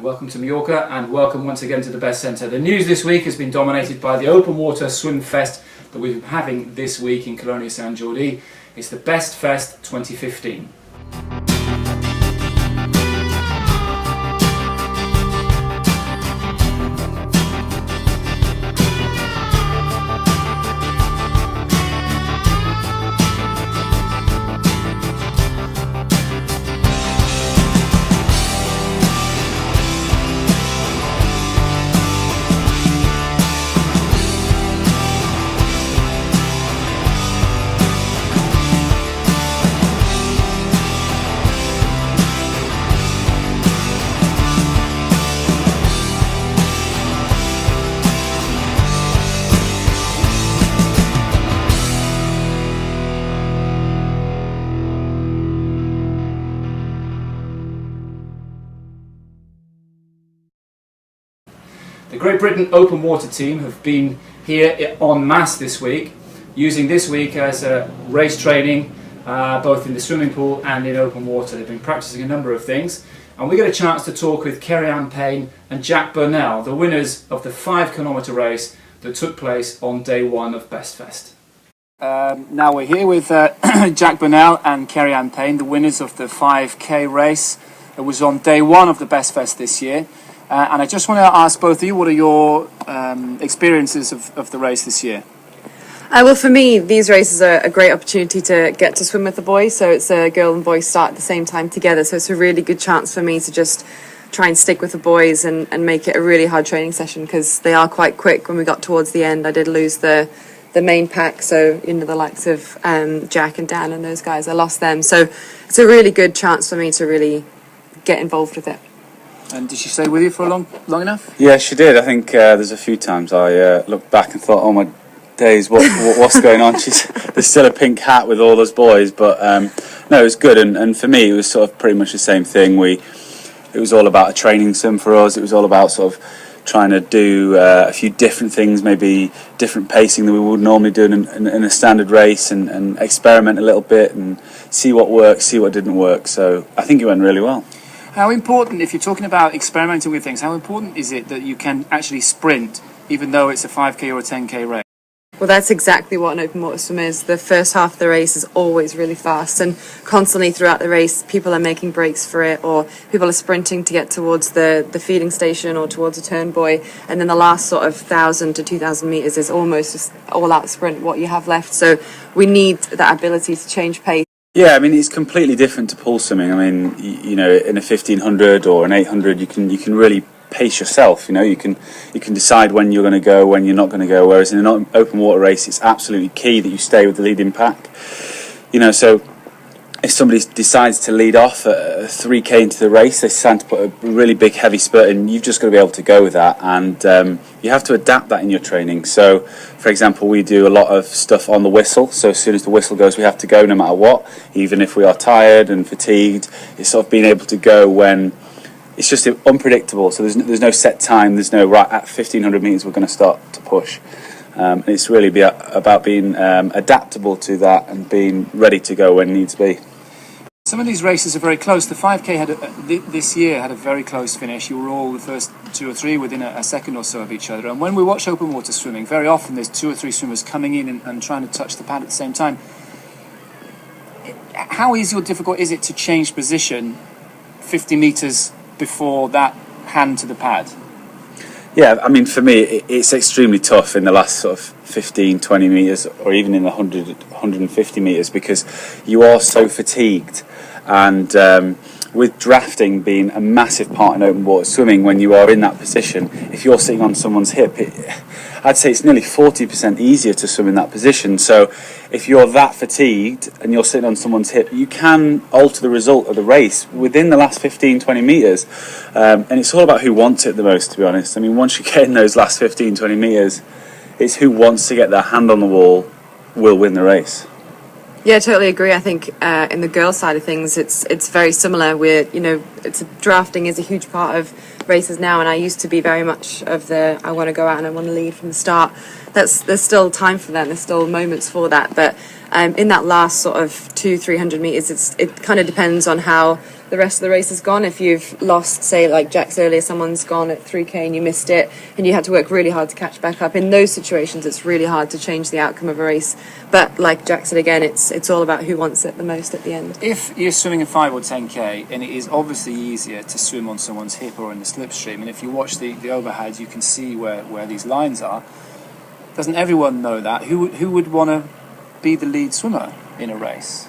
Welcome to Mallorca and welcome once again to the Best Centre. The news this week has been dominated by the open water swim fest that we've been having this week in Colonia Sant Jordi. It's the Best Fest 2015. The Great Britain open water team have been here en masse this week, using this week as a race training both in the swimming pool and in open water. They've been practicing a number of things, and we get a chance to talk with Keri-Anne Payne and Jack Burnell, the winners of the 5-kilometre race that took place on day one of Best Fest. Now we're here with Jack Burnell and Keri-Anne Payne, the winners of the 5k race that was on day one of the Best Fest this year. And I just want to ask both of you, what are your experiences of the race this year? Well, for me, these races are a great opportunity to get to swim with the boys. So it's a girl and boy start at the same time together. So it's a really good chance for me to just try and stick with the boys and make it a really hard training session, because they are quite quick. When we got towards the end, I did lose the main pack. So, you know, the likes of Jack and Dan and those guys, I lost them. So it's a really good chance for me to really get involved with it. And did she stay with you for long enough? Yeah, she did. I think there's a few times I looked back and thought, oh my days, what's going on? There's still a pink hat with all those boys, but no, it was good. And for me, it was sort of pretty much the same thing. It was all about a training sim for us. It was all about sort of trying to do a few different things, maybe different pacing than we would normally do in a standard race, and experiment a little bit and see what worked, see what didn't work. So I think it went really well. How important, if you're talking about experimenting with things, how important is it that you can actually sprint, even though it's a 5k or a 10k race? Well, that's exactly what an open water swim is. The first half of the race is always really fast, and constantly throughout the race, people are making breaks for it, or people are sprinting to get towards the feeding station or towards a turn buoy. And then the last sort of 1,000 to 2,000 metres is almost just all-out sprint, what you have left. So we need that ability to change pace. Yeah, I mean, it's completely different to pool swimming. I mean, you know, in a 1500 or an 800, you can really pace yourself. You know, you can decide when you're going to go, when you're not going to go. Whereas in an open water race, it's absolutely key that you stay with the leading pack. You know, so if somebody decides to lead off at 3k into the race, they decide to put a really big heavy spurt in, you've just got to be able to go with that, and you have to adapt that in your training. So for example, we do a lot of stuff on the whistle, so as soon as the whistle goes, we have to go no matter what, even if we are tired and fatigued. It's sort of being able to go when it's just unpredictable, so there's no set time, there's no right at 1500 metres we're going to start to push. It's really about being adaptable to that and being ready to go when needs be. Some of these races are very close. The 5k this year had a very close finish. You were all the first 2 or 3 within a second or so of each other. And when we watch open water swimming, very often there's 2 or 3 swimmers coming in and trying to touch the pad at the same time. How easy or difficult is it to change position 50 metres before that hand to the pad? Yeah, I mean, for me, it's extremely tough in the last sort of 15, 20 metres, or even in the 100, 150 metres, because you are so fatigued. And with drafting being a massive part in open water swimming, when you are in that position, if you're sitting on someone's hip, I'd say it's nearly 40% easier to swim in that position. So if you're that fatigued and you're sitting on someone's hip, you can alter the result of the race within the last 15, 20 metres. And it's all about who wants it the most, to be honest. I mean, once you get in those last 15, 20 metres, it's who wants to get their hand on the wall will win the race. Yeah, I totally agree. I think in the girls' side of things, it's very similar. Drafting is a huge part of races now, and I used to be very much of the I want to go out and I want to lead from the start. There's still time for that. There's still moments for that, but in that last sort of 200-300 meters, it kind of depends on how the rest of the race has gone. If you've lost, say like Jack's earlier, someone's gone at 3k and you missed it and you had to work really hard to catch back up, in those situations it's really hard to change the outcome of a race. But like Jack said again, it's all about who wants it the most at the end. If you're swimming a 5 or 10k, and it is obviously easier to swim on someone's hip or in the slipstream, and if you watch the overhead you can see where these lines are, doesn't everyone know that? Who would want to be the lead swimmer in a race?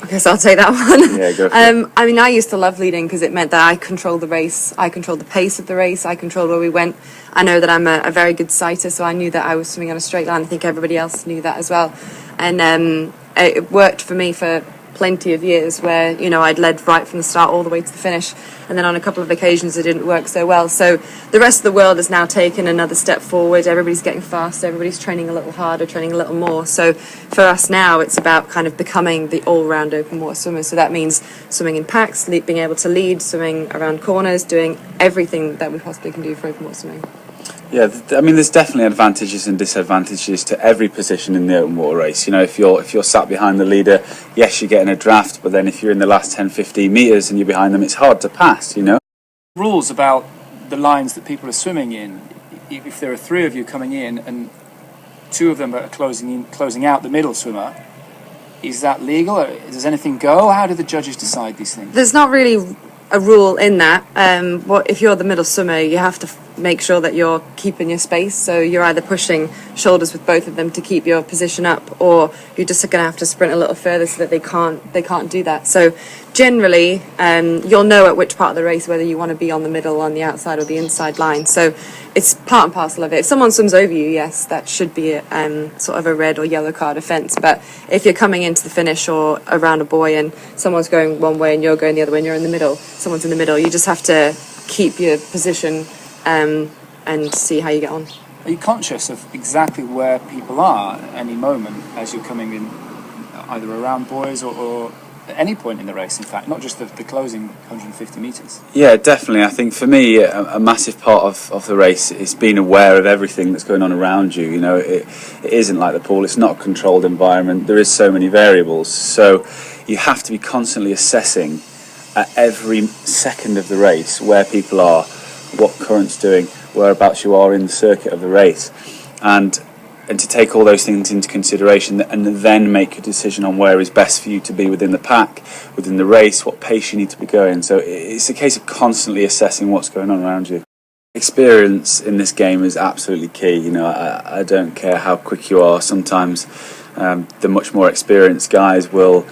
I guess I'll take that one. Yeah, go for it. I mean, I used to love leading because it meant that I controlled the race, I controlled the pace of the race, I controlled where we went. I know that I'm a very good sighter, so I knew that I was swimming on a straight line. I think everybody else knew that as well. And it worked for me for plenty of years where, you know, I'd led right from the start all the way to the finish, and then on a couple of occasions it didn't work so well. So the rest of the world has now taken another step forward. Everybody's getting faster, everybody's training a little harder, training a little more. So for us now it's about kind of becoming the all-round open water swimmer. So that means swimming in packs, being able to lead, swimming around corners, doing everything that we possibly can do for open water swimming. Yeah, I mean, there's definitely advantages and disadvantages to every position in the open water race. You know, if you're sat behind the leader, yes, you're getting a draft, but then if you're in the last 10, 15 metres and you're behind them, it's hard to pass, you know. Rules about the lines that people are swimming in. If there are 3 of you coming in and 2 of them are closing out the middle swimmer, is that legal? Or does anything go? How do the judges decide these things? There's not really a rule in that. If you're the middle swimmer, you have to make sure that you're keeping your space. So you're either pushing shoulders with both of them to keep your position up, or you're just going to have to sprint a little further so that they can't do that. So generally, you'll know at which part of the race whether you want to be on the middle, on the outside, or the inside line. So it's part and parcel of it. If someone swims over you, yes, that should be sort of a red or yellow card offence. But if you're coming into the finish or around a buoy and someone's going one way and you're going the other way and you're in the middle, someone's in the middle, you just have to keep your position and see how you get on. Are you conscious of exactly where people are at any moment as you're coming in, either around buoys or at any point in the race, in fact, not just the closing 150 metres? Yeah, definitely. I think for me, a massive part of the race is being aware of everything that's going on around you. You know, it isn't like the pool. It's not a controlled environment. There is so many variables. So you have to be constantly assessing at every second of the race where people are, what current's doing, whereabouts you are in the circuit of the race, and to take all those things into consideration and then make a decision on where is best for you to be within the pack, within the race, what pace you need to be going. So it's a case of constantly assessing what's going on around you. Experience in this game is absolutely key. You know, I don't care how quick you are. Sometimes the much more experienced guys will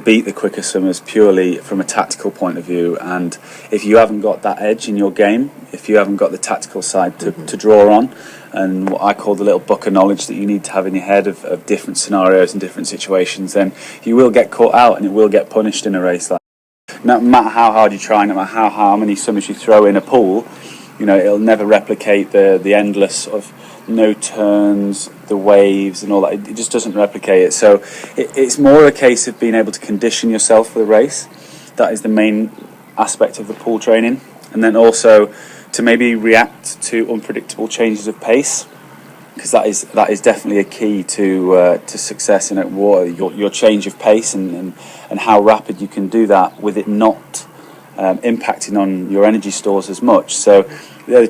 beat the quicker swimmers purely from a tactical point of view, and if you haven't got that edge in your game, if you haven't got the tactical side to draw on, and what I call the little book of knowledge that you need to have in your head of different scenarios and different situations, then you will get caught out and it will get punished in a race like that. No matter how hard you try, no matter how many swimmers you throw in a pool, you know, it'll never replicate the endless sort of no turns, the waves and all that. It just doesn't replicate it. So it's more a case of being able to condition yourself for the race. That is the main aspect of the pool training, and then also to maybe react to unpredictable changes of pace, because that is definitely a key to success in water. Your change of pace and how rapid you can do that with it not impacting on your energy stores as much. So they're the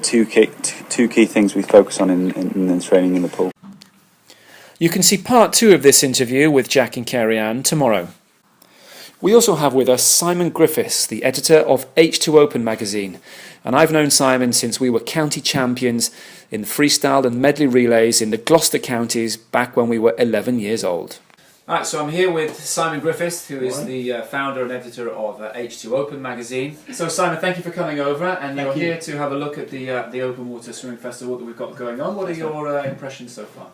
two key things we focus on in training in the pool. You can see part 2 of this interview with Jack and Keri-Anne tomorrow. We also have with us Simon Griffiths, the editor of H2Open Magazine, and I've known Simon since we were county champions in freestyle and medley relays in the Gloucester counties back when we were 11 years old. Alright, so I'm here with Simon Griffiths, who is the founder and editor of H2Open Magazine. So Simon, thank you for coming over, and you're here to have a look at the Open Water Swimming Festival that we've got going on. What are your impressions so far?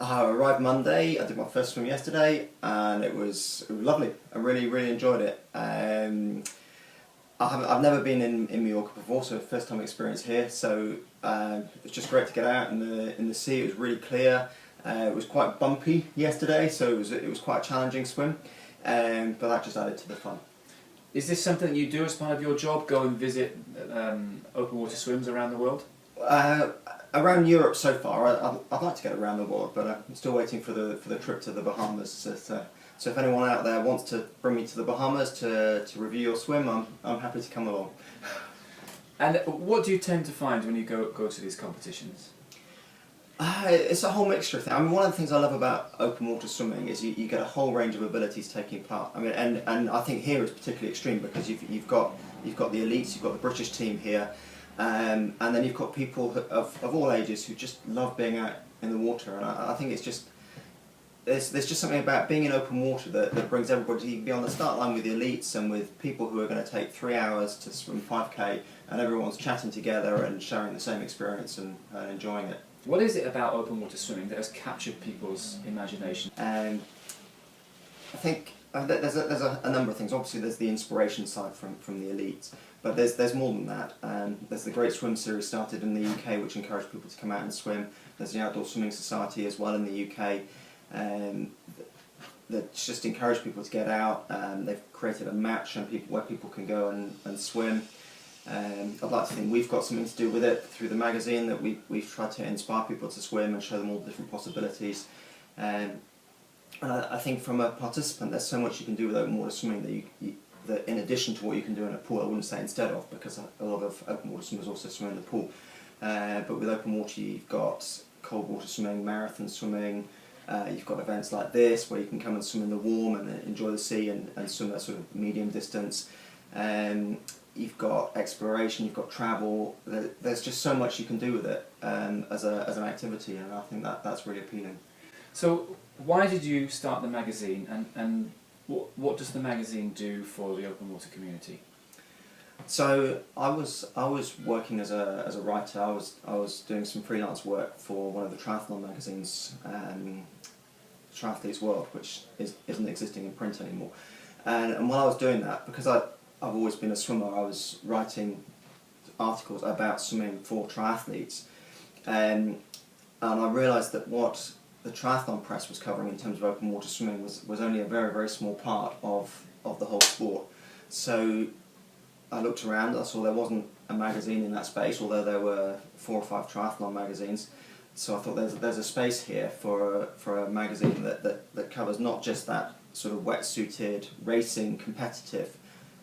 I arrived Monday. I did my first swim yesterday, and it was lovely. I really enjoyed it. I've never been in Mallorca before, so first time experience here. So it's just great to get out in the sea. It was really clear. It was quite bumpy yesterday, so it was quite a challenging swim, but that just added to the fun. Is this something you do as part of your job? Go and visit open water swims around the world? Around Europe so far. I'd like to get around the world, but I'm still waiting for the trip to the Bahamas that So if anyone out there wants to bring me to the Bahamas to review your swim, I'm happy to come along. And what do you tend to find when you go to these competitions? It's a whole mixture of things. I mean, one of the things I love about open water swimming is you get a whole range of abilities taking part. I mean, and I think here is particularly extreme because you've got the elites, you've got the British team here, and then you've got people of all ages who just love being out in the water. And I think it's just there's just something about being in open water that brings everybody. You can be on the start line with the elites and with people who are going to take 3 hours to swim 5k, and everyone's chatting together and sharing the same experience and enjoying it. What is it about open water swimming that has captured people's imagination? I think there's a number of things. Obviously, there's the inspiration side from the elites, but there's more than that. There's the Great Swim Series started in the UK, which encouraged people to come out and swim. There's the Outdoor Swimming Society as well in the UK, that just encourage people to get out. They've created a map showing people where people can go and swim. I'd like to think we've got something to do with it through the magazine, that we've tried to inspire people to swim and show them all the different possibilities. And I think from a participant, there's so much you can do with open water swimming that in addition to what you can do in a pool, I wouldn't say instead of, because a lot of open water swimmers also swim in the pool. But with open water, you've got cold water swimming, marathon swimming. You've got events like this where you can come and swim in the warm and enjoy the sea and swim at sort of medium distance. You've got exploration, you've got travel. There's just so much you can do with it as an activity, and I think that's really appealing. So why did you start the magazine, and what does the magazine do for the open water community? So I was working as a writer. I was doing some freelance work for one of the triathlon magazines, Triathlete's World, which isn't existing in print anymore. And while I was doing that, because I've always been a swimmer, I was writing articles about swimming for triathletes, and I realised that what the triathlon press was covering in terms of open water swimming was only a very, very small part of the whole sport. So I looked around, I saw there wasn't a magazine in that space, although there were 4 or 5 triathlon magazines. So I thought there's a space here for a magazine that covers not just that sort of wetsuited, racing, competitive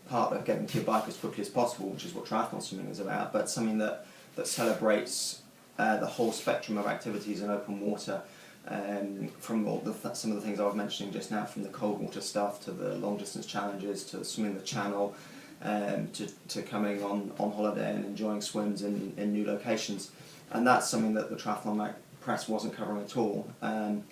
part of getting to your bike as quickly as possible, which is what triathlon swimming is about, but something that celebrates the whole spectrum of activities in open water, from some of the things I was mentioning just now, from the cold water stuff to the long distance challenges to swimming the channel, to coming on holiday and enjoying swims in new locations. And that's something that the triathlon press wasn't covering at all. And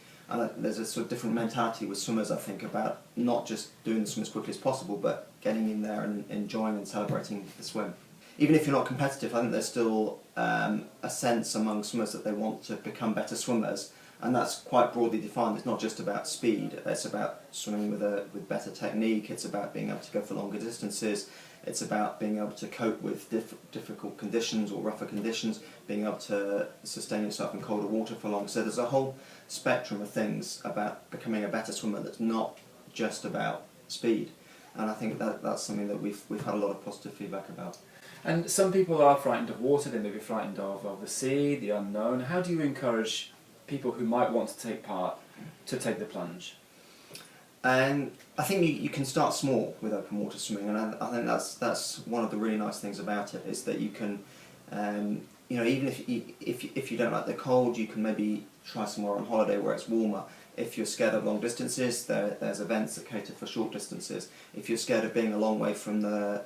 there's a sort of different mentality with swimmers, I think, about not just doing the swim as quickly as possible, but getting in there and enjoying and celebrating the swim. Even if you're not competitive, I think there's still a sense among swimmers that they want to become better swimmers, and that's quite broadly defined. It's not just about speed, it's about swimming with better technique, it's about being able to go for longer distances, it's about being able to cope with difficult conditions or rougher conditions, being able to sustain yourself in colder water for long. So there's a whole spectrum of things about becoming a better swimmer that's not just about speed. And I think that's something that we've had a lot of positive feedback about. And some people are frightened of water, they may be frightened of the sea, the unknown. How do you encourage people who might want to take part to take the plunge? And I think you can start small with open water swimming, and I think that's one of the really nice things about it, is that you can, even if you don't like the cold, you can maybe try somewhere on holiday where it's warmer. If you're scared of long distances, there's events that cater for short distances. If you're scared of being a long way from the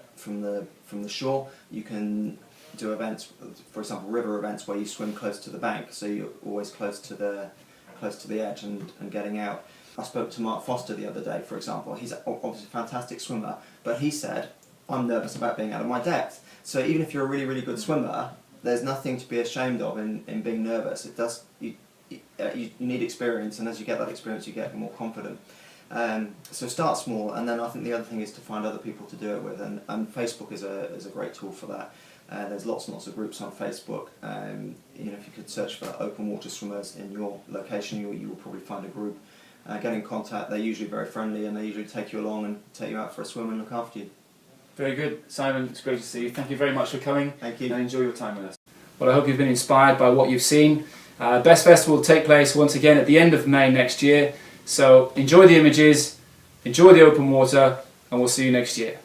shore, you can do events, for example, river events where you swim close to the bank, so you're always close to the edge and getting out. I spoke to Mark Foster the other day, for example. He's obviously a fantastic swimmer, but he said, I'm nervous about being out of my depth. So even if you're a really, really good swimmer, there's nothing to be ashamed of in being nervous. You need experience, and as you get that experience, you get more confident. So start small, and then I think the other thing is to find other people to do it with, and Facebook is a great tool for that. There's lots and lots of groups on Facebook. If you could search for open water swimmers in your location, you will probably find a group. Get in contact. They're usually very friendly, and they usually take you along and take you out for a swim and look after you. Very good. Simon, it's great to see you. Thank you very much for coming. Thank you. And enjoy your time with us. Well, I hope you've been inspired by what you've seen. Best Festival will take place once again at the end of May next year. So enjoy the images, Enjoy the open water, and we'll see you next year.